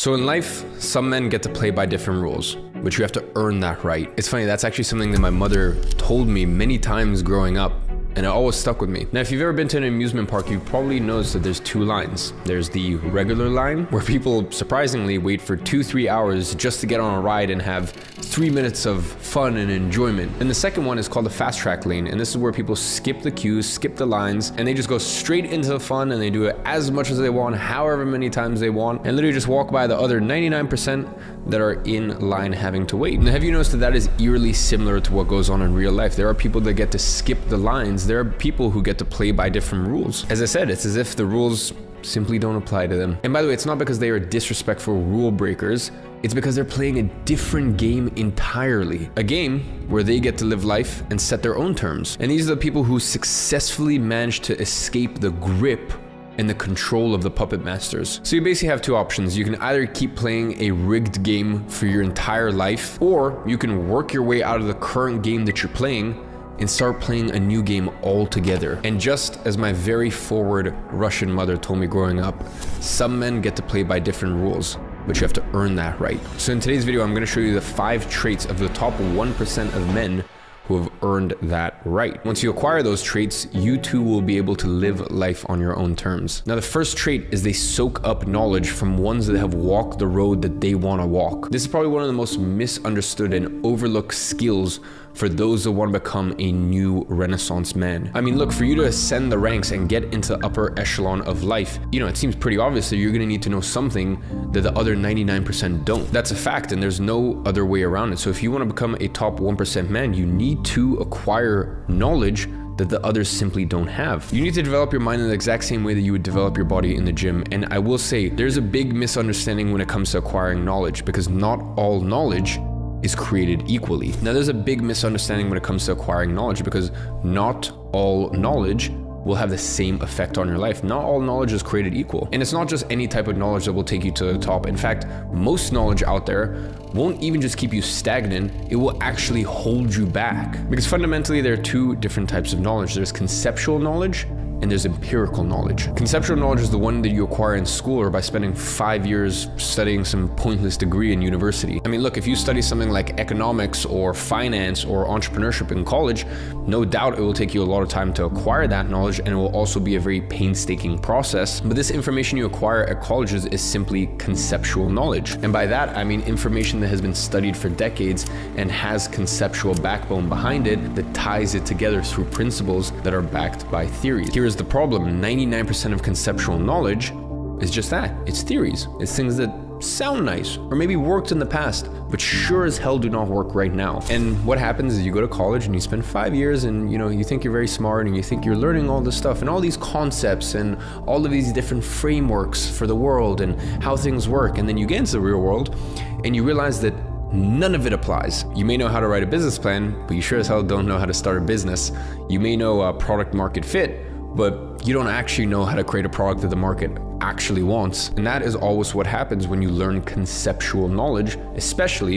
So in life, some men get to play by different rules, but you have to earn that right. It's funny, that's actually something that my mother told me many times growing up, and it always stuck with me. Now, if you've ever been to an amusement park, you've probably noticed that there's two lines. There's the regular line, where people surprisingly wait for 2-3 hours just to get on a ride and have 3 minutes of fun and enjoyment. And the second one is called the fast track lane, and this is where people skip the queues, skip the lines, and they just go straight into the fun, and they do it as much as they want, however many times they want, and literally just walk by the other 99% that are in line having to wait. Now, have you noticed that that is eerily similar to what goes on in real life? There are people that get to skip the lines. There are people who get to play by different rules. As I said, it's as if the rules simply don't apply to them. And by the way, it's not because they are disrespectful rule breakers. It's because they're playing a different game entirely. A game where they get to live life and set their own terms. And these are the people who successfully manage to escape the grip and the control of the puppet masters. So you basically have two options. You can either keep playing a rigged game for your entire life, or you can work your way out of the current game that you're playing and start playing a new game altogether. And just as my very forward Russian mother told me growing up, some men get to play by different rules, but you have to earn that right. So in today's video, I'm gonna show you the 5 traits of the top 1% of men who have earned that right. Once you acquire those traits, you too will be able to live life on your own terms. Now, the first trait is they soak up knowledge from ones that have walked the road that they want to walk. This is probably one of the most misunderstood and overlooked skills for those that want to become a new Renaissance man. I mean, look, for you to ascend the ranks and get into the upper echelon of life, it seems pretty obvious that you're gonna need to know something that the other 99% don't. That's a fact, and there's no other way around it. So if you want to become a top 1% man, you need to acquire knowledge that the others simply don't have. You need to develop your mind in the exact same way that you would develop your body in the gym. And I will say, there's a big misunderstanding when it comes to acquiring knowledge, because not all knowledge is created equally. Now, there's a big misunderstanding when it comes to acquiring knowledge, because not all knowledge will have the same effect on your life. Not all knowledge is created equal. And it's not just any type of knowledge that will take you to the top. In fact, most knowledge out there won't even just keep you stagnant, it will actually hold you back. Because fundamentally, there are two different types of knowledge. There's conceptual knowledge and there's empirical knowledge. Conceptual knowledge is the one that you acquire in school or by spending 5 years studying some pointless degree in university. I mean, look, if you study something like economics or finance or entrepreneurship in college, no doubt it will take you a lot of time to acquire that knowledge, and it will also be a very painstaking process. But this information you acquire at colleges is simply conceptual knowledge. And by that, I mean information that has been studied for decades and has conceptual backbone behind it that ties it together through principles that are backed by theories. Here's the problem: 99% of conceptual knowledge is just that. It's theories. It's things that sound nice or maybe worked in the past, but sure as hell do not work right now. And what happens is you go to college and you spend 5 years and you think you're very smart and you think you're learning all this stuff and all these concepts and all of these different frameworks for the world and how things work. And then you get into the real world and you realize that none of it applies. You may know how to write a business plan, but you sure as hell don't know how to start a business. You may know product market fit, but you don't actually know how to create a product that the market actually wants. And that is always what happens when you learn conceptual knowledge, especially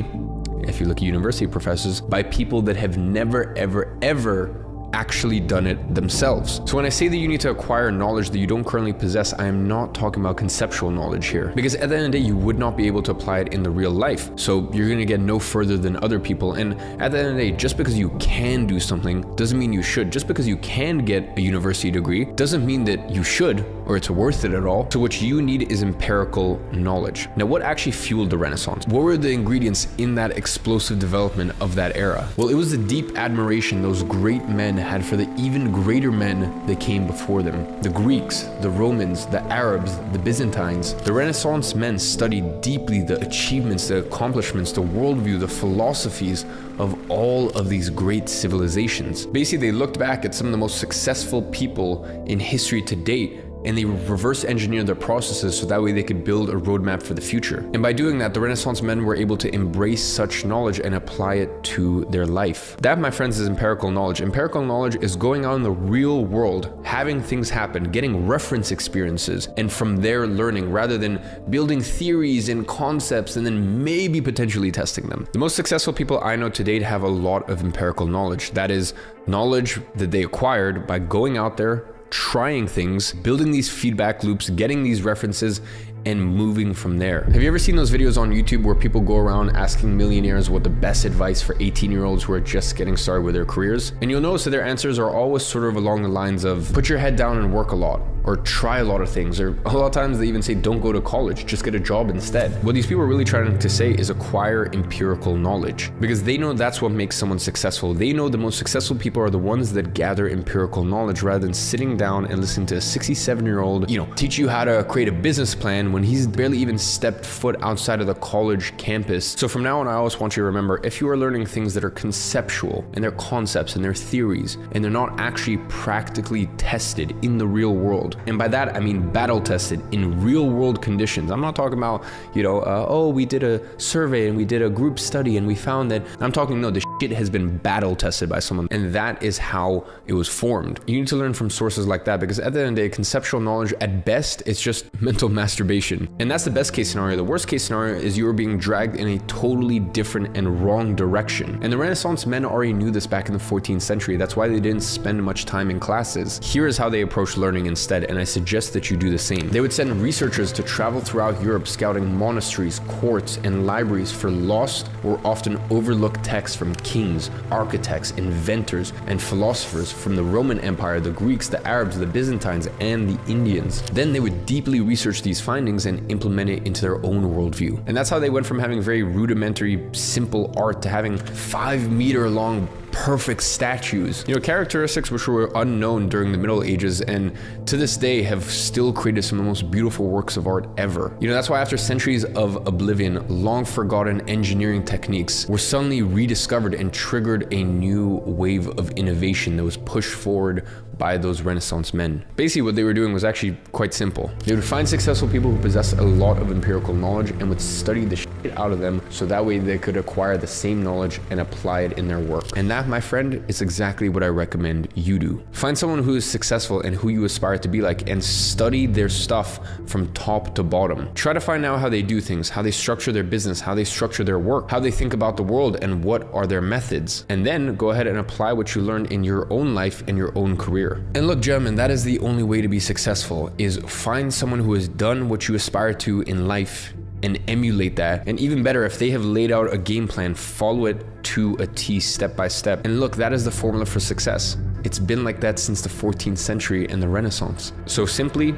if you look at university professors, by people that have never, ever actually done it themselves. So when I say that you need to acquire knowledge that you don't currently possess, I am not talking about conceptual knowledge here, because at the end of the day, you would not be able to apply it in the real life. So you're going to get no further than other people. And at the end of the day, just because you can do something doesn't mean you should. Just because you can get a university degree doesn't mean that you should or it's worth it at all. So what you need is empirical knowledge. Now, what actually fueled the Renaissance? What were the ingredients in that explosive development of that era? Well, it was the deep admiration those great men had for the even greater men that came before them. The Greeks, the Romans, the Arabs, the Byzantines. The Renaissance men studied deeply the achievements, the accomplishments, the worldview, the philosophies of all of these great civilizations. Basically, they looked back at some of the most successful people in history to date, and they reverse engineered their processes so that way they could build a roadmap for the future. And by doing that, the Renaissance men were able to embrace such knowledge and apply it to their life. That, my friends, is empirical knowledge. Empirical knowledge is going out in the real world, having things happen, getting reference experiences, and from there learning, rather than building theories and concepts and then maybe potentially testing them. The most successful people I know to date have a lot of empirical knowledge. That is knowledge that they acquired by going out there, trying things, building these feedback loops, getting these references, and moving from there. Have you ever seen those videos on YouTube where people go around asking millionaires what the best advice for 18-year-olds who are just getting started with their careers? And you'll notice that their answers are always sort of along the lines of put your head down and work a lot, or try a lot of things, or a lot of times they even say don't go to college, just get a job instead. What these people are really trying to say is acquire empirical knowledge, because they know that's what makes someone successful. They know the most successful people are the ones that gather empirical knowledge rather than sitting down and listening to a 67-year-old, teach you how to create a business plan when he's barely even stepped foot outside of the college campus. So from now on, I always want you to remember, if you are learning things that are conceptual and they're concepts and they're theories and they're not actually practically tested in the real world, and by that I mean battle tested in real world conditions. I'm not talking about, we did a survey and we did a group study and we found that. I'm talking, no, the shit has been battle tested by someone, and that is how it was formed. You need to learn from sources like that, because at the end of the day, conceptual knowledge at best, it's just mental masturbation. And that's the best case scenario. The worst case scenario is you are being dragged in a totally different and wrong direction. And the Renaissance men already knew this back in the 14th century. That's why they didn't spend much time in classes. Here is how they approached learning instead, and I suggest that you do the same. They would send researchers to travel throughout Europe, scouting monasteries, courts, and libraries for lost or often overlooked texts from kings, architects, inventors, and philosophers from the Roman Empire, the Greeks, the Arabs, the Byzantines, and the Indians. Then they would deeply research these findings and implement it into their own worldview. And that's how they went from having very rudimentary, simple art to having 5-meter long perfect statues. Characteristics which were unknown during the Middle Ages and to this day have still created some of the most beautiful works of art ever. That's why after centuries of oblivion, long forgotten engineering techniques were suddenly rediscovered and triggered a new wave of innovation that was pushed forward by those Renaissance men. Basically, what they were doing was actually quite simple. They would find successful people who possessed a lot of empirical knowledge and would study the shit out of them so that way they could acquire the same knowledge and apply it in their work. And that, my friend, is exactly what I recommend you do. Find someone who is successful and who you aspire to be like, and study their stuff from top to bottom. Try to find out how they do things, how they structure their business, how they structure their work, how they think about the world, and what are their methods. And then go ahead and apply what you learned in your own life and your own career. And look, gentlemen, that is the only way to be successful, is find someone who has done what you aspire to in life and emulate that. And even better, if they have laid out a game plan, follow it to a T, step by step. And look, that is the formula for success. It's been like that since the 14th century and the Renaissance. So simply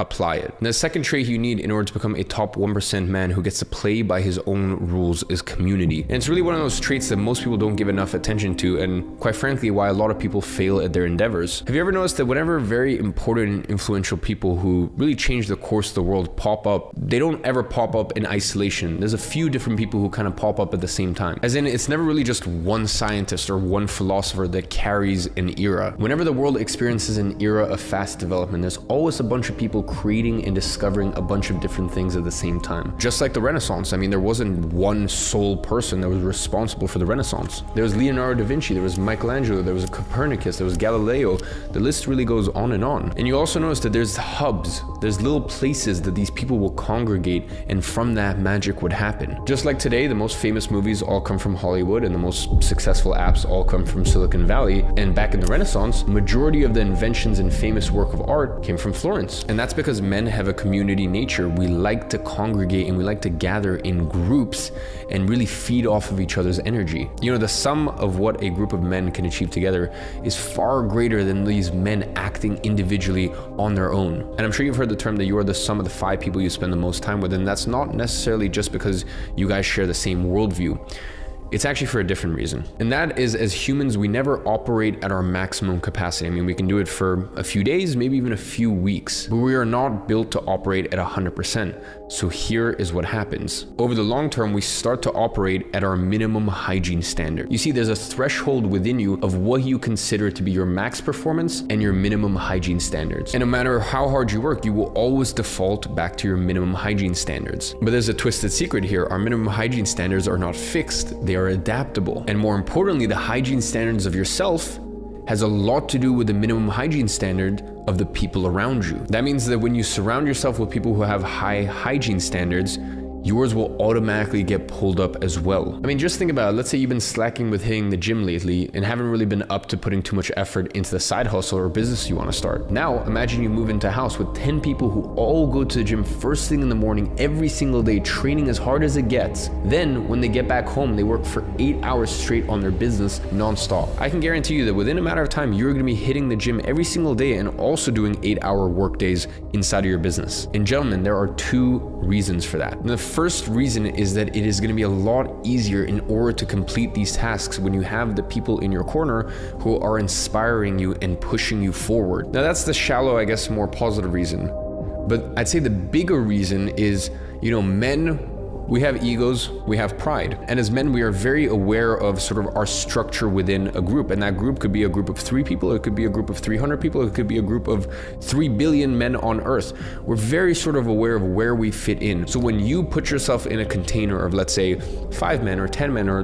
apply it. And the second trait you need in order to become a top 1% man who gets to play by his own rules is community. And it's really one of those traits that most people don't give enough attention to, and quite frankly, why a lot of people fail at their endeavors. Have you ever noticed that whenever very important and influential people who really change the course of the world pop up, they don't ever pop up in isolation? There's a few different people who kind of pop up at the same time. As in, it's never really just one scientist or one philosopher that carries an era. Whenever the world experiences an era of fast development, there's always a bunch of people creating and discovering a bunch of different things at the same time. Just like the Renaissance, there wasn't one sole person that was responsible for the Renaissance. There was Leonardo da Vinci, there was Michelangelo, there was Copernicus, there was Galileo. The list really goes on. And you also notice that there's hubs, there's little places that these people will congregate, and from that magic would happen. Just like today, the most famous movies all come from Hollywood and the most successful apps all come from Silicon Valley. And back in the Renaissance, majority of the inventions and famous work of art came from Florence. And that's because men have a community nature. We like to congregate and we like to gather in groups and really feed off of each other's energy. The sum of what a group of men can achieve together is far greater than these men acting individually on their own. And I'm sure you've heard the term that you are the sum of the 5 people you spend the most time with, and that's not necessarily just because you guys share the same worldview. It's actually for a different reason. And that is, as humans, we never operate at our maximum capacity. We can do it for a few days, maybe even a few weeks, but we are not built to operate at 100%. So here is what happens. Over the long term, we start to operate at our minimum hygiene standard. You see, there's a threshold within you of what you consider to be your max performance and your minimum hygiene standards. And no matter how hard you work, you will always default back to your minimum hygiene standards. But there's a twisted secret here. Our minimum hygiene standards are not fixed. They are adaptable. And more importantly, the hygiene standards of yourself has a lot to do with the minimum hygiene standard of the people around you. That means that when you surround yourself with people who have high hygiene standards, yours will automatically get pulled up as well. I mean, just think about it. Let's say you've been slacking with hitting the gym lately and haven't really been up to putting too much effort into the side hustle or business you want to start. Now, imagine you move into a house with 10 people who all go to the gym first thing in the morning, every single day, training as hard as it gets. Then when they get back home, they work for 8 hours straight on their business nonstop. I can guarantee you that within a matter of time, you're going to be hitting the gym every single day and also doing 8-hour work days inside of your business. And gentlemen, there are 2 reasons for that. And the first reason is that it is going to be a lot easier in order to complete these tasks when you have the people in your corner who are inspiring you and pushing you forward. Now that's the shallow, I guess, more positive reason. But I'd say the bigger reason is, men, we have egos, we have pride. And as men, we are very aware of sort of our structure within a group. And that group could be a group of 3 people, it could be a group of 300 people, it could be a group of 3 billion men on earth. We're very sort of aware of where we fit in. So when you put yourself in a container of, let's say, 5 men or 10 men, or,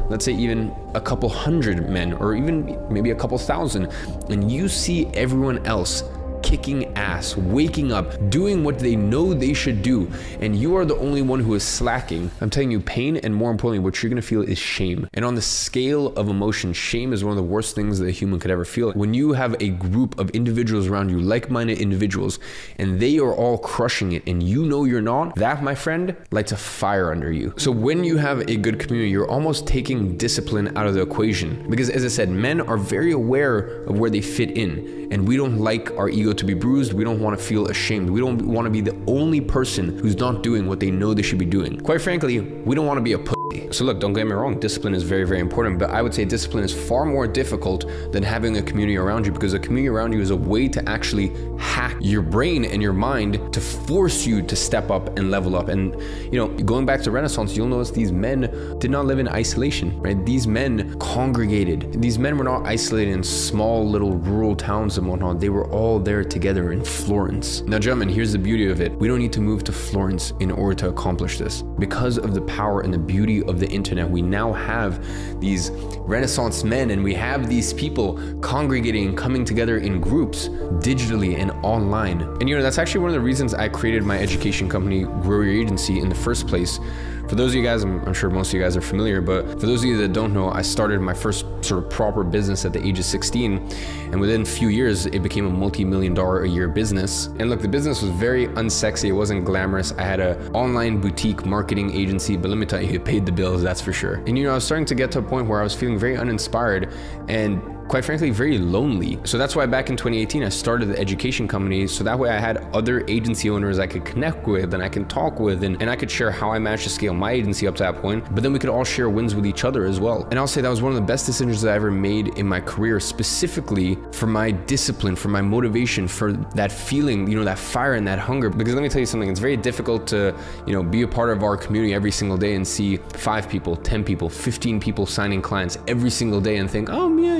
let's say even a couple hundred men, or even maybe a couple thousand, and you see everyone else kicking ass, waking up, doing what they know they should do, and you are the only one who is slacking, I'm telling you, pain, and more importantly, what you're gonna feel is shame. And on the scale of emotion, shame is one of the worst things that a human could ever feel. When you have a group of individuals around you, like-minded individuals, and they are all crushing it, and you know you're not, that, my friend, lights a fire under you. So when you have a good community, you're almost taking discipline out of the equation. Because as I said, men are very aware of where they fit in, and we don't like our ego to be bruised. We don't want to feel ashamed. We don't want to be the only person who's not doing what they know they should be doing. Quite frankly, we don't want to be a pussy. So look, don't get me wrong, discipline is very, very important, but I would say discipline is far more difficult than having a community around you, because a community around you is a way to actually hack your brain and your mind to force you to step up and level up. And going back to Renaissance, you'll notice these men did not live in isolation, right? These men congregated. These men were not isolated in small little rural towns and whatnot. They were all there together in Florence. Now, gentlemen, here's the beauty of it. We don't need to move to Florence in order to accomplish this. Because of the power and the beauty of the internet, we now have these Renaissance men, and we have these people congregating and coming together in groups digitally and online. And that's actually one of the reasons I created my education company, Grow Your Agency, in the first place. For those of you guys, I'm sure most of you guys are familiar, but for those of you that don't know, I started my first sort of proper business at the age of 16, and within a few years, it became a multi-million-dollar a year business. And look, the business was very unsexy, it wasn't glamorous. I had an online boutique marketing agency, but let me tell you, it paid the bills, that's for sure. And I was starting to get to a point where I was feeling very uninspired and quite frankly, very lonely. So that's why back in 2018, I started the education company. So that way I had other agency owners I could connect with and I can talk with, and I could share how I managed to scale my agency up to that point, but then we could all share wins with each other as well. And I'll say that was one of the best decisions that I ever made in my career, specifically for my discipline, for my motivation, for that feeling, that fire and that hunger. Because let me tell you something, it's very difficult to, be a part of our community every single day and see 5 people, 10 people, 15 people signing clients every single day and think, oh yeah,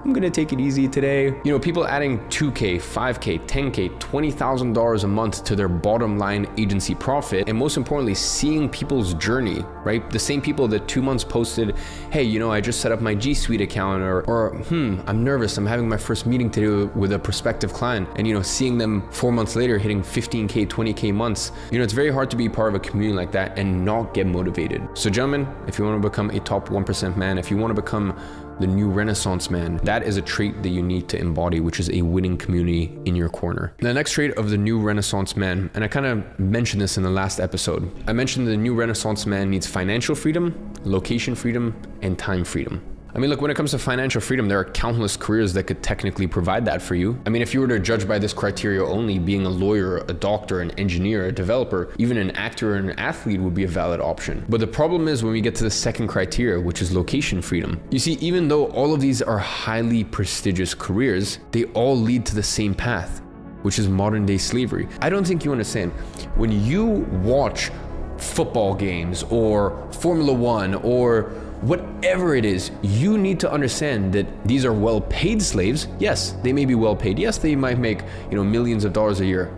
I'm gonna take it easy today. People adding $2K, $5K, $10K, $20,000 a month to their bottom line agency profit. And most importantly, seeing people's journey, right? The same people that 2 months posted, hey, I just set up my G Suite account, or I'm nervous, I'm having my first meeting today with a prospective client. And seeing them 4 months later hitting 15K, 20K months. It's very hard to be part of a community like that and not get motivated. So gentlemen, if you want to become a top 1% man, if you want to become the new Renaissance man, that is a trait that you need to embody, which is a winning community in your corner. The next trait of the new Renaissance man, and I kind of mentioned this in the last episode, I mentioned the new Renaissance man needs financial freedom, location freedom, and time freedom. I mean, look, when it comes to financial freedom, there are countless careers that could technically provide that for you. I mean, if you were to judge by this criteria only, being a lawyer, a doctor, an engineer, a developer, even an actor or an athlete would be a valid option. But the problem is when we get to the second criteria, which is location freedom. You see, even though all of these are highly prestigious careers, they all lead to the same path, which is modern day slavery. I don't think you understand. When you watch football games or Formula One or whatever it is, you need to understand that these are well-paid slaves. Yes, they may be well-paid. Yes, they might make, millions of dollars a year.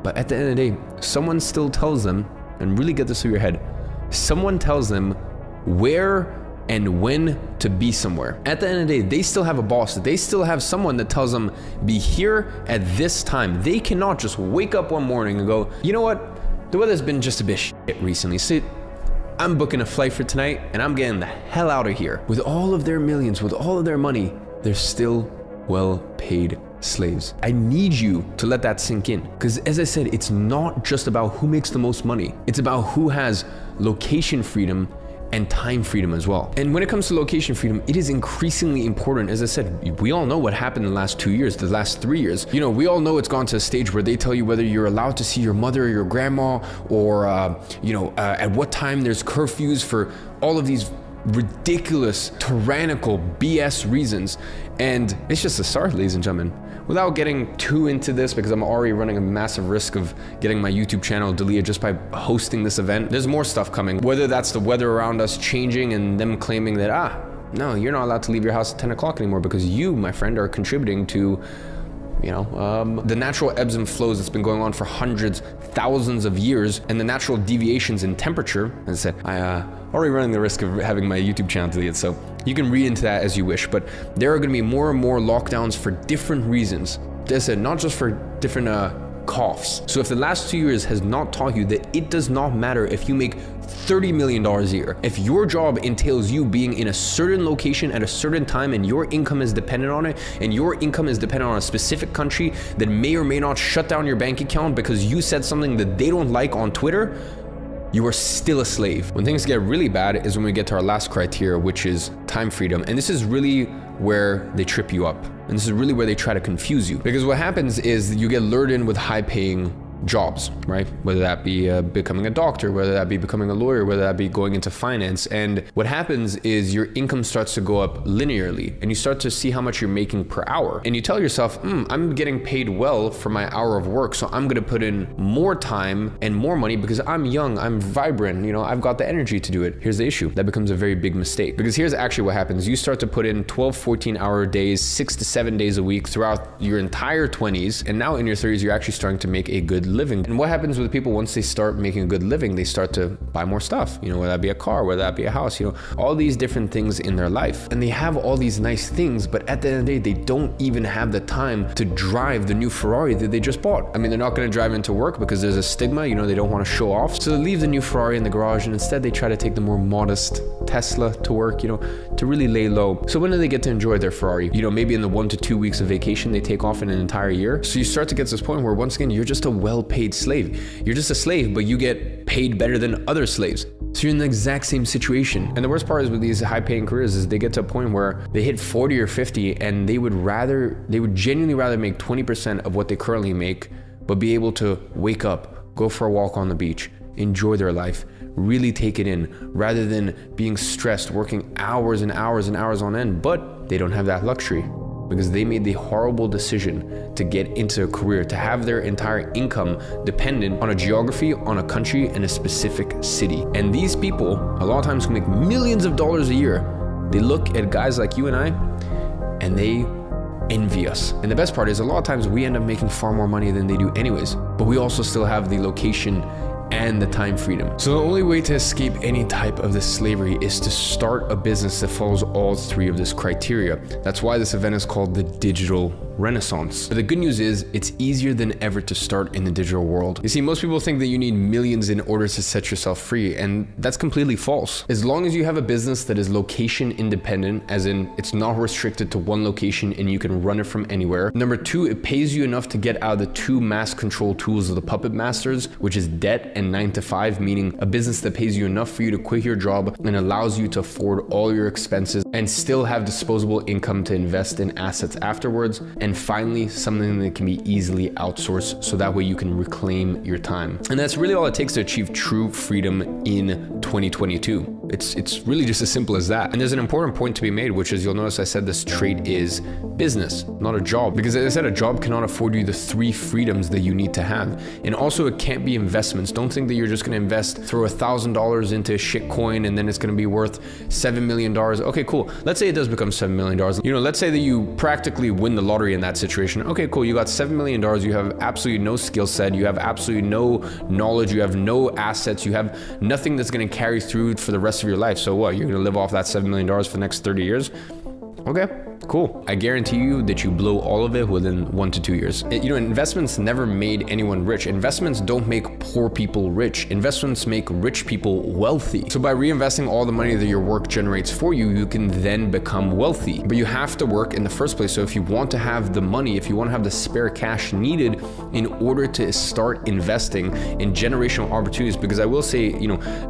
But at the end of the day, someone still tells them, and really get this through your head, someone tells them where and when to be somewhere. At the end of the day, they still have a boss. They still have someone that tells them, be here at this time. They cannot just wake up one morning and go, you know what? The weather's been just a bit shit recently, so I'm booking a flight for tonight and I'm getting the hell out of here. With all of their millions, with all of their money, they're still well-paid slaves. I need you to let that sink in, because as I said, it's not just about who makes the most money. It's about who has location freedom and time freedom as well. And when it comes to location freedom, it is increasingly important. As I said, we all know what happened in the last 2 years, the last 3 years. You know, we all know it's gone to a stage where they tell you whether you're allowed to see your mother or your grandma, or at what time there's curfews for all of these ridiculous, tyrannical BS reasons. And it's just a start, ladies and gentlemen. Without getting too into this, because I'm already running a massive risk of getting my YouTube channel deleted just by hosting this event, there's more stuff coming. Whether that's the weather around us changing and them claiming that, no, you're not allowed to leave your house at 10 o'clock anymore because you, my friend, are contributing to the natural ebbs and flows that's been going on for hundreds, thousands of years, and the natural deviations in temperature. As I said, I already running the risk of having my YouTube channel deleted, so you can read into that as you wish. But there are going to be more and more lockdowns for different reasons. As I said, not just for different coughs. So if the last 2 years has not taught you that it does not matter if you make $30 million a year, if your job entails you being in a certain location at a certain time and your income is dependent on it, and your income is dependent on a specific country that may or may not shut down your bank account because you said something that they don't like on Twitter, you are still a slave. When things get really bad is when we get to our last criteria, which is time freedom. And this is really where they trip you up. And this is really where they try to confuse you. Because what happens is you get lured in with high-paying jobs, right? Whether that be becoming a doctor, whether that be becoming a lawyer, whether that be going into finance. And what happens is your income starts to go up linearly, and you start to see how much you're making per hour. And you tell yourself, I'm getting paid well for my hour of work, so I'm gonna put in more time and more money because I'm young, I'm vibrant, I've got the energy to do it. Here's the issue. That becomes a very big mistake, because here's actually what happens. You start to put in 12, 14-hour days, 6 to 7 days a week throughout your entire 20s, and now in your 30s, you're actually starting to make a good living. And what happens with people once they start making a good living, they start to buy more stuff, whether that be a car, whether that be a house, all these different things in their life. And they have all these nice things, but at the end of the day, they don't even have the time to drive the new Ferrari that they just bought. I mean, they're not going to drive into work because there's a stigma, they don't want to show off. So they leave the new Ferrari in the garage, and instead they try to take the more modest Tesla to work, to really lay low. So when do they get to enjoy their Ferrari? Maybe in the 1 to 2 weeks of vacation they take off in an entire year. So you start to get to this point where, once again, you're just a well-paid slave. You're just a slave, but you get paid better than other slaves. So you're in the exact same situation. And the worst part is with these high-paying careers is they get to a point where they hit 40 or 50 and they would genuinely rather make 20% of what they currently make, but be able to wake up, go for a walk on the beach, enjoy their life, really take it in, rather than being stressed, working hours and hours and hours on end. But they don't have that luxury, because they made the horrible decision to get into a career, to have their entire income dependent on a geography, on a country, and a specific city. And these people, a lot of times, can make millions of dollars a year. They look at guys like you and I, and they envy us. And the best part is, a lot of times we end up making far more money than they do anyways, but we also still have the location and the time freedom. So the only way to escape any type of this slavery is to start a business that follows all three of this criteria. That's why this event is called the Digital Renaissance. But the good news is, it's easier than ever to start in the digital world. You see, most people think that you need millions in order to set yourself free, and that's completely false. As long as you have a business that is location independent, as in it's not restricted to one location and you can run it from anywhere. Number two, it pays you enough to get out of the two mass control tools of the puppet masters, which is debt and 9 to 5, meaning a business that pays you enough for you to quit your job and allows you to afford all your expenses and still have disposable income to invest in assets afterwards. And finally, something that can be easily outsourced, so that way you can reclaim your time. And that's really all it takes to achieve true freedom in 2022. It's really just as simple as that. And there's an important point to be made, which is, you'll notice I said this trade is business, not a job. Because as I said, a job cannot afford you the 3 freedoms that you need to have. And also, it can't be investments. Don't think that you're just gonna invest, throw $1,000 into a shit coin and then it's gonna be worth $7 million. Okay, cool. Let's say it does become $7 million. Let's say that you practically win the lottery in that situation. Okay, cool. You got $7 million. You have absolutely no skill set. You have absolutely no knowledge. You have no assets. You have nothing that's gonna carry through for the rest of your life. So what? You're gonna live off that $7 million for the next 30 years? Okay, cool. I guarantee you that you blow all of it within 1 to 2 years. Investments never made anyone rich. Investments don't make poor people rich. Investments make rich people wealthy. So by reinvesting all the money that your work generates for you, you can then become wealthy. But you have to work in the first place. So if you want to have the money, if you want to have the spare cash needed in order to start investing in generational opportunities, because I will say,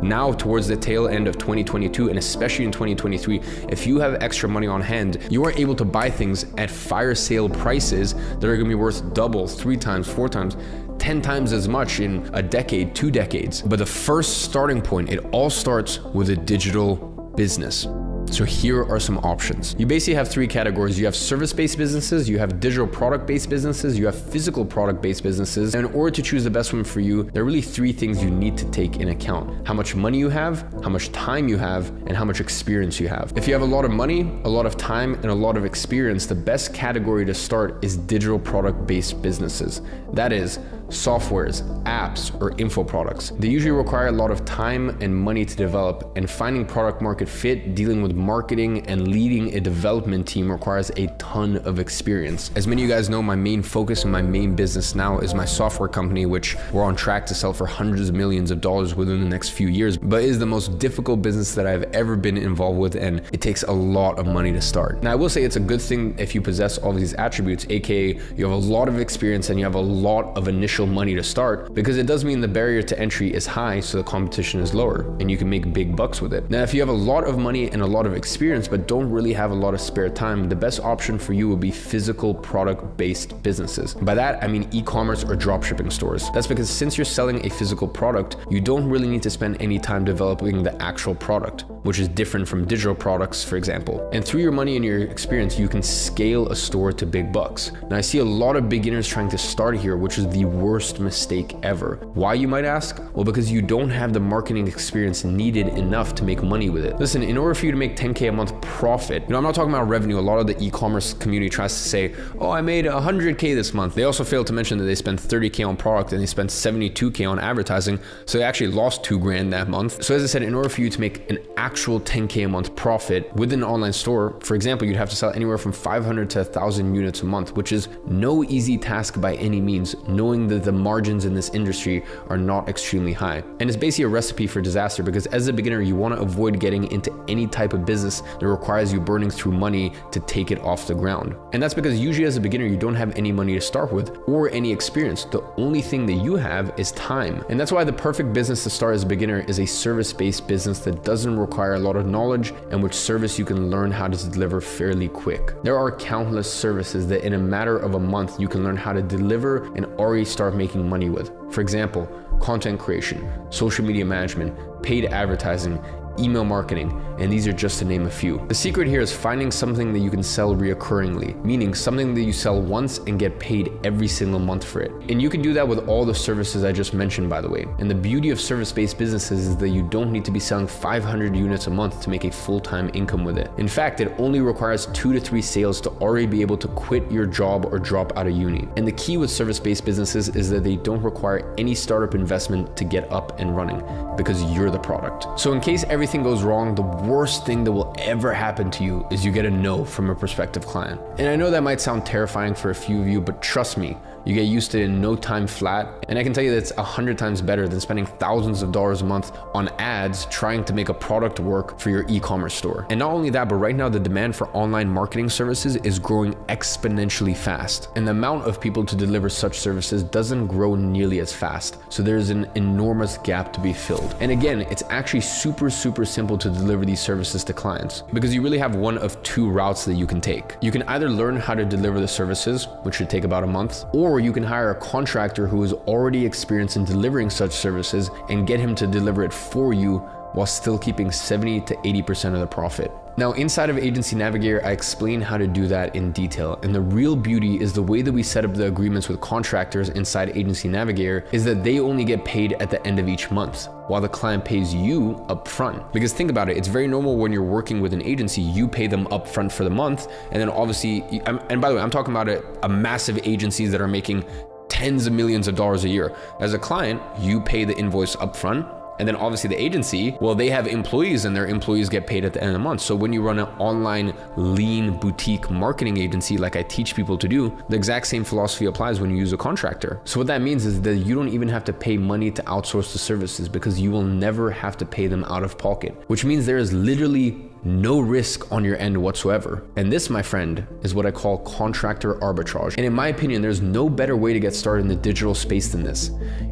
now towards the tail end of 2022, and especially in 2023, if you have extra money on hand, you are able to buy things at fire sale prices that are going to be worth double, 3 times, 4 times, 10 times as much in a decade, 2 decades. But the first starting point, it all starts with a digital business. So here are some options. You basically have 3 categories. You have service-based businesses, you have digital product-based businesses, you have physical product-based businesses. And in order to choose the best one for you, there are really 3 things you need to take in account: how much money you have, how much time you have, and how much experience you have. If you have a lot of money, a lot of time, and a lot of experience, the best category to start is digital product-based businesses. That is, softwares, apps, or info products. They usually require a lot of time and money to develop, and finding product market fit, dealing with marketing, and leading a development team requires a ton of experience. As many of you guys know, my main focus and my main business now is my software company, which we're on track to sell for hundreds of millions of dollars within the next few years, but it is the most difficult business that I've ever been involved with, and it takes a lot of money to start. Now, I will say it's a good thing if you possess all these attributes, aka you have a lot of experience and you have a lot of initial money to start, because it does mean the barrier to entry is high, so the competition is lower and you can make big bucks with it. Now, if you have a lot of money and a lot of experience but don't really have a lot of spare time, the best option for you would be physical product-based businesses. By that, I mean e-commerce or dropshipping stores. That's because since you're selling a physical product, you don't really need to spend any time developing the actual product, which is different from digital products, for example. And through your money and your experience, you can scale a store to big bucks. Now, I see a lot of beginners trying to start here, which is the worst mistake ever. Why, you might ask? Well, because you don't have the marketing experience needed enough to make money with it. Listen, in order for you to make 10K a month profit, I'm not talking about revenue. A lot of the e-commerce community tries to say, oh, I made 100K this month. They also fail to mention that they spent 30K on product and they spent 72K on advertising. So they actually lost $2,000 that month. So as I said, in order for you to make an actual 10K a month profit with an online store, for example, you'd have to sell anywhere from 500 to 1,000 units a month, which is no easy task by any means, knowing that the margins in this industry are not extremely high. And it's basically a recipe for disaster, because as a beginner, you want to avoid getting into any type of business that requires you burning through money to take it off the ground. And that's because usually as a beginner, you don't have any money to start with or any experience. The only thing that you have is time. And that's why the perfect business to start as a beginner is a service-based business that doesn't require a lot of knowledge and which service you can learn how to deliver fairly quick. There are countless services that in a matter of a month, you can learn how to deliver and already start making money with. For example, content creation, social media management, paid advertising, email marketing, and these are just to name a few. The secret here is finding something that you can sell reoccurringly, meaning something that you sell once and get paid every single month for it. And you can do that with all the services I just mentioned, by the way. And the beauty of service-based businesses is that you don't need to be selling 500 units a month to make a full-time income with it. In fact, it only requires 2 to 3 sales to already be able to quit your job or drop out of uni. And the key with service-based businesses is that they don't require any startup investment to get up and running, because you're the product. So in case everything goes wrong, the worst thing that will ever happen to you is you get a no from a prospective client. And I know that might sound terrifying for a few of you, but trust me, you get used to it in no time flat. And I can tell you that it's 100 times better than spending thousands of dollars a month on ads trying to make a product work for your e-commerce store. And not only that, but right now the demand for online marketing services is growing exponentially fast. And the amount of people to deliver such services doesn't grow nearly as fast. So there's an enormous gap to be filled. And again, it's actually super simple to deliver these services to clients, because you really have one of 2 routes that you can take. You can either learn how to deliver the services, which should take about a month, or you can hire a contractor who is already experienced in delivering such services and get him to deliver it for you while still keeping 70 to 80% of the profit. Now, inside of Agency Navigator, I explain how to do that in detail. And the real beauty is the way that we set up the agreements with contractors inside Agency Navigator is that they only get paid at the end of each month, while the client pays you upfront. Because think about it, it's very normal when you're working with an agency, you pay them upfront for the month. And then obviously, and by the way, I'm talking about a massive agencies that are making tens of millions of dollars a year. As a client, you pay the invoice upfront, And then obviously the agency, well, they have employees and their employees get paid at the end of the month. So when you run an online lean boutique marketing agency, like I teach people to do, the exact same philosophy applies when you use a contractor. So what that means is that you don't even have to pay money to outsource the services because you will never have to pay them out of pocket, which means there is literally no risk on your end whatsoever. And this, my friend, is what I call contractor arbitrage. And in my opinion, there's no better way to get started in the digital space than this.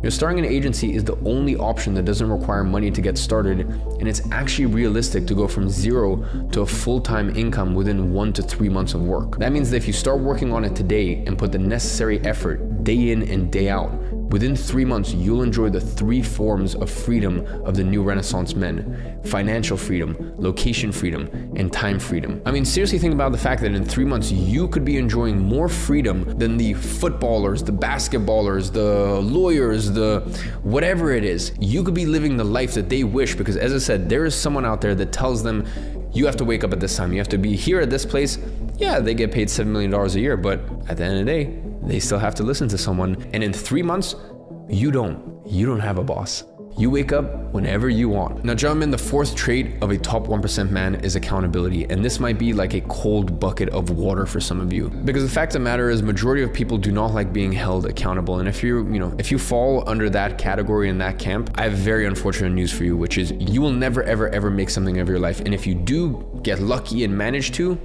Starting an agency is the only option that doesn't require money to get started, and it's actually realistic to go from zero to a full-time income within 1 to 3 months of work. That means that if you start working on it today and put the necessary effort day in and day out, within 3 months, you'll enjoy the 3 forms of freedom of the new Renaissance men: financial freedom, location freedom, and time freedom. I mean, seriously think about the fact that in 3 months, you could be enjoying more freedom than the footballers, the basketballers, the lawyers, the whatever it is. You could be living the life that they wish, because as I said, there is someone out there that tells them, you have to wake up at this time, you have to be here at this place. Yeah, they get paid $7 million a year, but at the end of the day, they still have to listen to someone. And in 3 months, you don't have a boss. You wake up whenever you want. Now, gentlemen, the 4th trait of a top 1% man is accountability. And this might be like a cold bucket of water for some of you. Because the fact of the matter is, majority of people do not like being held accountable. And if you fall under that category in that camp, I have very unfortunate news for you, which is you will never, ever make something of your life. And if you do get lucky and manage to,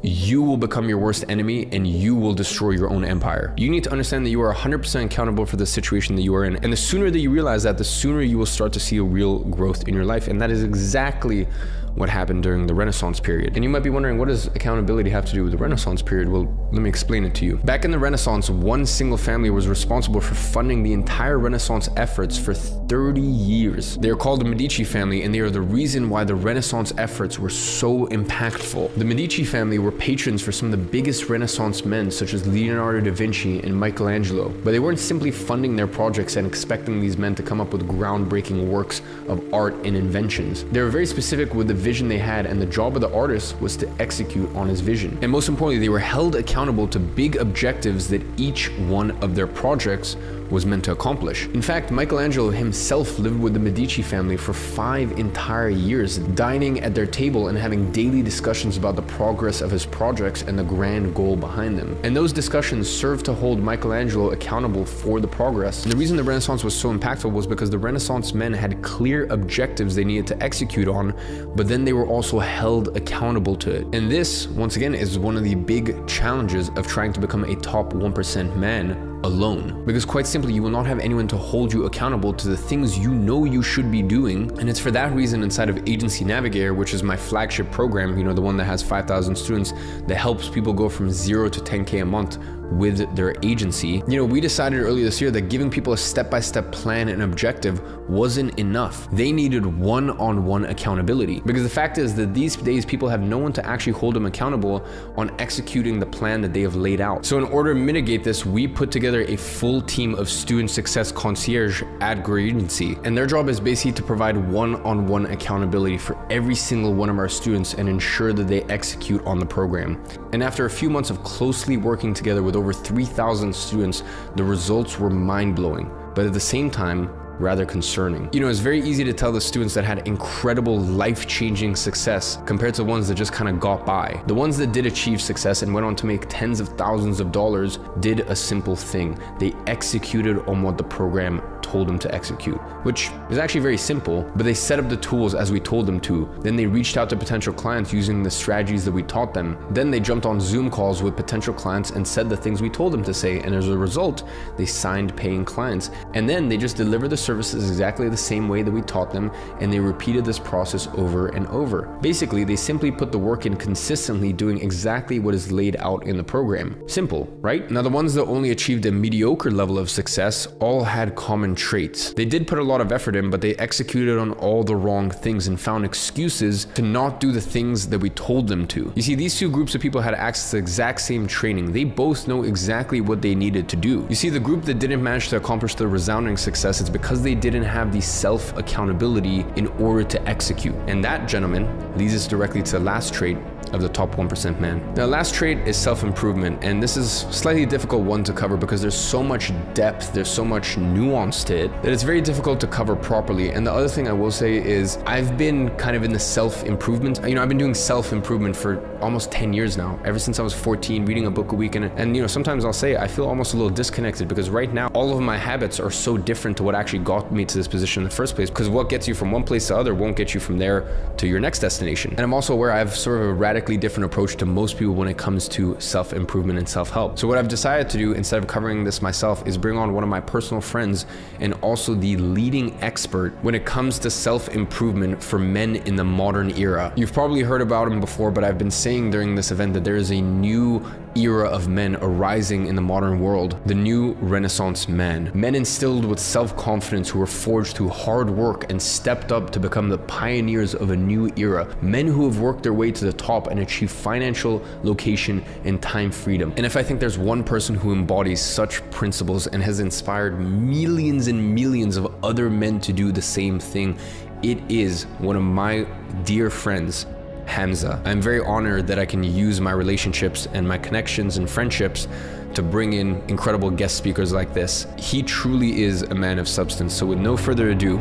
you will become your worst enemy and you will destroy your own empire. You need to understand that you are 100% accountable for the situation that you are in. And the sooner that you realize that, the sooner you will start to see a real growth in your life. And that is exactly what happened during the Renaissance period. And you might be wondering, what does accountability have to do with the Renaissance period? Well, let me explain it to you. Back in the Renaissance, one single family was responsible for funding the entire Renaissance efforts for 30 years. They are called the Medici family, and they are the reason why the Renaissance efforts were so impactful. The Medici family were patrons for some of the biggest Renaissance men, such as Leonardo da Vinci and Michelangelo. But they weren't simply funding their projects and expecting these men to come up with groundbreaking works of art and inventions. They were very specific with the vision they had, and the job of the artist was to execute on his vision. And most importantly, they were held accountable to big objectives that each one of their projects was meant to accomplish. In fact, Michelangelo himself lived with the Medici family for 5 entire years, dining at their table and having daily discussions about the progress of his projects and the grand goal behind them. And those discussions served to hold Michelangelo accountable for the progress. And the reason the Renaissance was so impactful was because the Renaissance men had clear objectives they needed to execute on, but then they were also held accountable to it. And this, once again, is one of the big challenges of trying to become a top 1% man alone. Because quite simply, you will not have anyone to hold you accountable to the things you know you should be doing. And it's for that reason inside of Agency Navigator, which is my flagship program, the one that has 5,000 students that helps people go from 0 to 10K a month with their agency. We decided earlier this year that giving people a step-by-step plan and objective wasn't enough. They needed one-on-one accountability. Because the fact is that these days people have no one to actually hold them accountable on executing the plan that they have laid out. So in order to mitigate this, we put together a full team of student success concierge at Great Agency. And their job is basically to provide one-on-one accountability for every single one of our students and ensure that they execute on the program. And after a few months of closely working together with over 3,000 students, the results were mind-blowing, but at the same time, rather concerning. It's very easy to tell the students that had incredible life-changing success compared to the ones that just kind of got by. The ones that did achieve success and went on to make tens of thousands of dollars did a simple thing. They executed on what the program told them to execute, which is actually very simple, but they set up the tools as we told them to. Then they reached out to potential clients using the strategies that we taught them. Then they jumped on Zoom calls with potential clients and said the things we told them to say, and as a result, they signed paying clients. And then they just delivered the services exactly the same way that we taught them, and they repeated this process over and over. Basically, they simply put the work in consistently, doing exactly what is laid out in the program. Simple, right? Now, the ones that only achieved a mediocre level of success all had common traits. They did put a lot of effort in, but they executed on all the wrong things and found excuses to not do the things that we told them to. You see, these two groups of people had access to the exact same training. They both know exactly what they needed to do. You see, the group that didn't manage to accomplish the resounding success, it's because they didn't have the self-accountability in order to execute. And that, gentlemen, leads us directly to the last trait, of the top 1% man. Now, last trait is self-improvement, and this is a slightly difficult one to cover because there's so much depth, there's so much nuance to it that it's very difficult to cover properly. And the other thing I will say is I've been kind of in the self-improvement. I've been doing self-improvement for almost 10 years now, ever since I was 14, reading a book a week. And sometimes I'll say I feel almost a little disconnected because right now all of my habits are so different to what actually got me to this position in the first place, because what gets you from one place to other won't get you from there to your next destination. And I'm also aware I have sort of a radically different approach to most people when it comes to self-improvement and self-help. So what I've decided to do, instead of covering this myself, is bring on one of my personal friends and also the leading expert when it comes to self-improvement for men in the modern era. You've probably heard about him before, but I've been saying during this event that there is a new era of men arising in the modern world, the new Renaissance man. Men instilled with self-confidence who were forged through hard work and stepped up to become the pioneers of a new era. Men who have worked their way to the top and achieved financial, location, and time freedom. And if I think there's one person who embodies such principles and has inspired millions and millions of other men to do the same thing, it is one of my dear friends, Hamza. I'm very honored that I can use my relationships and my connections and friendships to bring in incredible guest speakers like this. He truly is a man of substance. So with no further ado,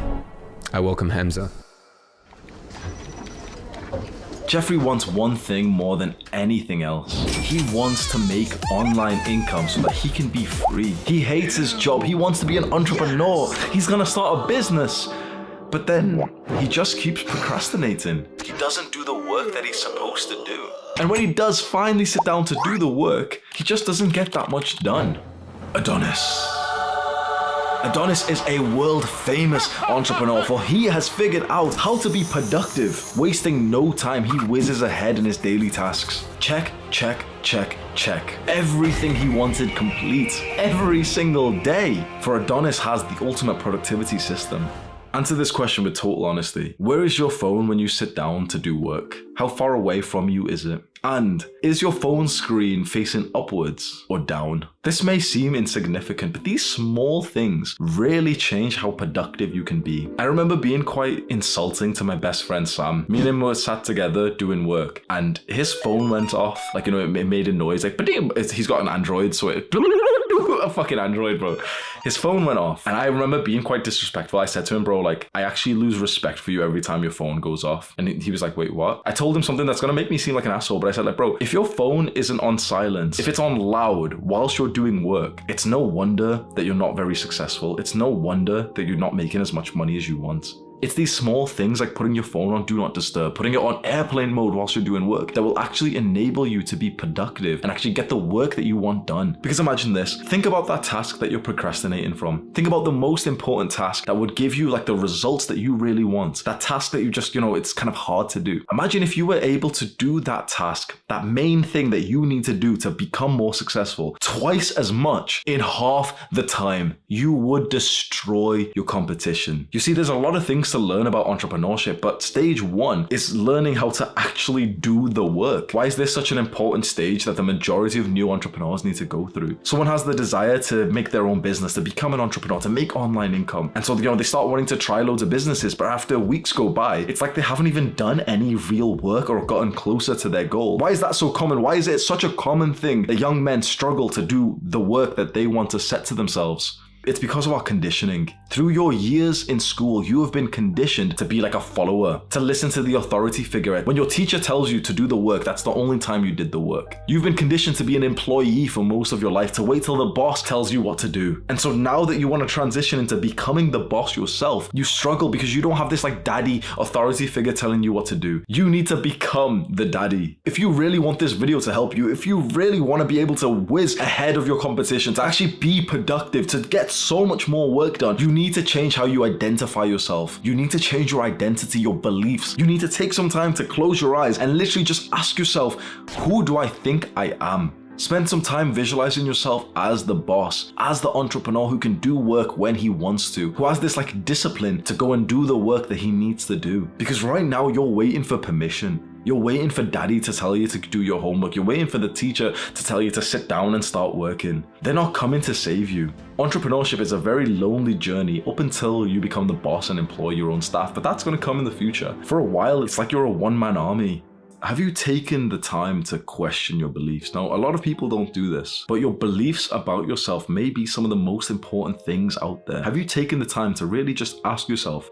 I welcome Hamza. Jeffrey wants one thing more than anything else. He wants to make online income so that he can be free. He hates his job. He wants to be an entrepreneur. He's gonna start a business. But then he just keeps procrastinating. He doesn't do the work that he's supposed to do. And when he does finally sit down to do the work, he just doesn't get that much done. Adonis. Adonis is a world-famous entrepreneur, for he has figured out how to be productive. Wasting no time, he whizzes ahead in his daily tasks. Check, check, check, check. Everything he wanted complete every single day. For Adonis has the ultimate productivity system. Answer this question with total honesty. Where is your phone when you sit down to do work? How far away from you is it? And is your phone screen facing upwards or down? This may seem insignificant, but these small things really change how productive you can be. I remember being quite insulting to my best friend Sam. Me and him were sat together doing work and his phone went off. It made a noise like, he's got an Android, so it a fucking Android, bro. His phone went off and I remember being quite disrespectful. I said to him, bro, I actually lose respect for you every time your phone goes off. And he was like, wait, what? I told him something that's gonna make me seem like an asshole, but I said, bro, if your phone isn't on silent, if it's on loud whilst you're doing work, it's no wonder that you're not very successful. It's no wonder that you're not making as much money as you want. It's these small things like putting your phone on Do Not Disturb, putting it on airplane mode whilst you're doing work that will actually enable you to be productive and actually get the work that you want done. Because imagine this, think about that task that you're procrastinating from. Think about the most important task that would give you the results that you really want. That task that you just, it's kind of hard to do. Imagine if you were able to do that task, that main thing that you need to do to become more successful, twice as much in half the time. You would destroy your competition. You see, there's a lot of things to learn about entrepreneurship, but stage one is learning how to actually do the work. Why is this such an important stage that the majority of new entrepreneurs need to go through? Someone has the desire to make their own business, to become an entrepreneur, to make online income. And so, they start wanting to try loads of businesses, but after weeks go by, it's like they haven't even done any real work or gotten closer to their goal. Why is that so common? Why is it such a common thing that young men struggle to do the work that they want to set to themselves? It's because of our conditioning. Through your years in school, you have been conditioned to be like a follower, to listen to the authority figure. When your teacher tells you to do the work, that's the only time you did the work. You've been conditioned to be an employee for most of your life, to wait till the boss tells you what to do. And so now that you want to transition into becoming the boss yourself, you struggle because you don't have this daddy authority figure telling you what to do. You need to become the daddy. If you really want this video to help you, if you really want to be able to whiz ahead of your competition, to actually be productive, to get so much more work done, you need to change how you identify yourself. You need to change your identity, your beliefs. You need to take some time to close your eyes and literally just ask yourself, who do I think I am? Spend some time visualizing yourself as the boss, as the entrepreneur who can do work when he wants to, who has this discipline to go and do the work that he needs to do. Because right now you're waiting for permission. You're waiting for daddy to tell you to do your homework. You're waiting for the teacher to tell you to sit down and start working. They're not coming to save you. Entrepreneurship is a very lonely journey up until you become the boss and employ your own staff, but that's going to come in the future. For a while, it's like you're a one-man army. Have you taken the time to question your beliefs? Now, a lot of people don't do this, but your beliefs about yourself may be some of the most important things out there. Have you taken the time to really just ask yourself,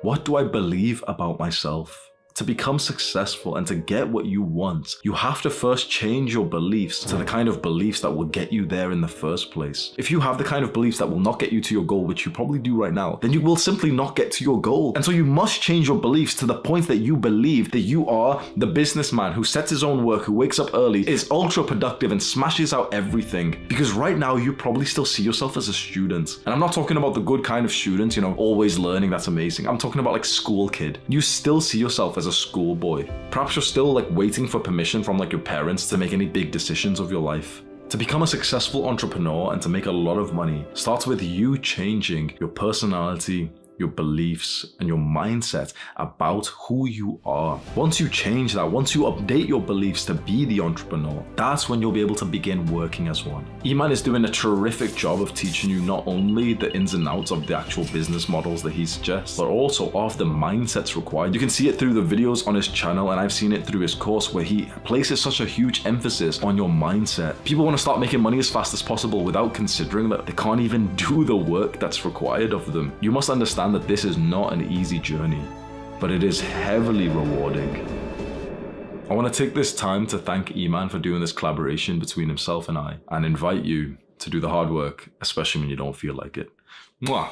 what do I believe about myself? To become successful and to get what you want, you have to first change your beliefs to the kind of beliefs that will get you there in the first place. If you have the kind of beliefs that will not get you to your goal, which you probably do right now, then you will simply not get to your goal. And so you must change your beliefs to the point that you believe that you are the businessman who sets his own work, who wakes up early, is ultra productive and smashes out everything. Because right now you probably still see yourself as a student. And I'm not talking about the good kind of student, always learning, that's amazing. I'm talking about like school kid. You still see yourself as a schoolboy. Perhaps you're still like waiting for permission from like your parents to make any big decisions of your life. To become a successful entrepreneur and to make a lot of money starts with you changing your personality, your beliefs, and your mindset about who you are. Once you change that, once you update your beliefs to be the entrepreneur, that's when you'll be able to begin working as one. Iman is doing a terrific job of teaching you not only the ins and outs of the actual business models that he suggests, but also of the mindsets required. You can see it through the videos on his channel, and I've seen it through his course where he places such a huge emphasis on your mindset. People want to start making money as fast as possible without considering that they can't even do the work that's required of them. You must understand that this is not an easy journey, but it is heavily rewarding. I want to take this time to thank Iman for doing this collaboration between himself and I, and invite you to do the hard work, especially when you don't feel like it. Mwah.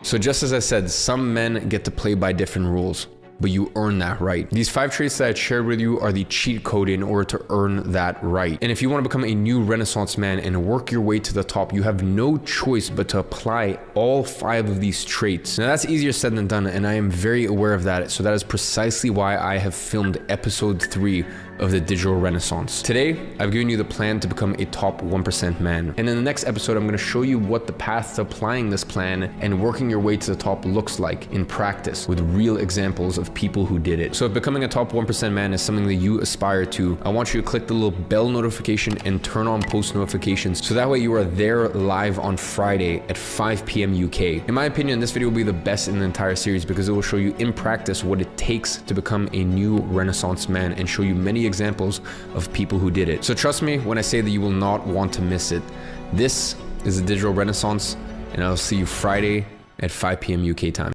So just as I said, some men get to play by different rules, but you earn that right. These 5 traits that I shared with you are the cheat code in order to earn that right. And if you want to become a new Renaissance man and work your way to the top, you have no choice but to apply all 5 of these traits. Now that's easier said than done, and I am very aware of that. So that is precisely why I have filmed episode 3 of the Digital Renaissance. Today, I've given you the plan to become a top 1% man. And in the next episode, I'm going to show you what the path to applying this plan and working your way to the top looks like in practice with real examples of people who did it. So if becoming a top 1% man is something that you aspire to, I want you to click the little bell notification and turn on post notifications so that way you are there live on Friday at 5 p.m. UK. In my opinion, this video will be the best in the entire series because it will show you in practice what it takes to become a new Renaissance man and show you many examples of people who did it. So trust me when I say that you will not want to miss it. This is the Digital Renaissance, and I'll see you Friday at 5 p.m. UK time.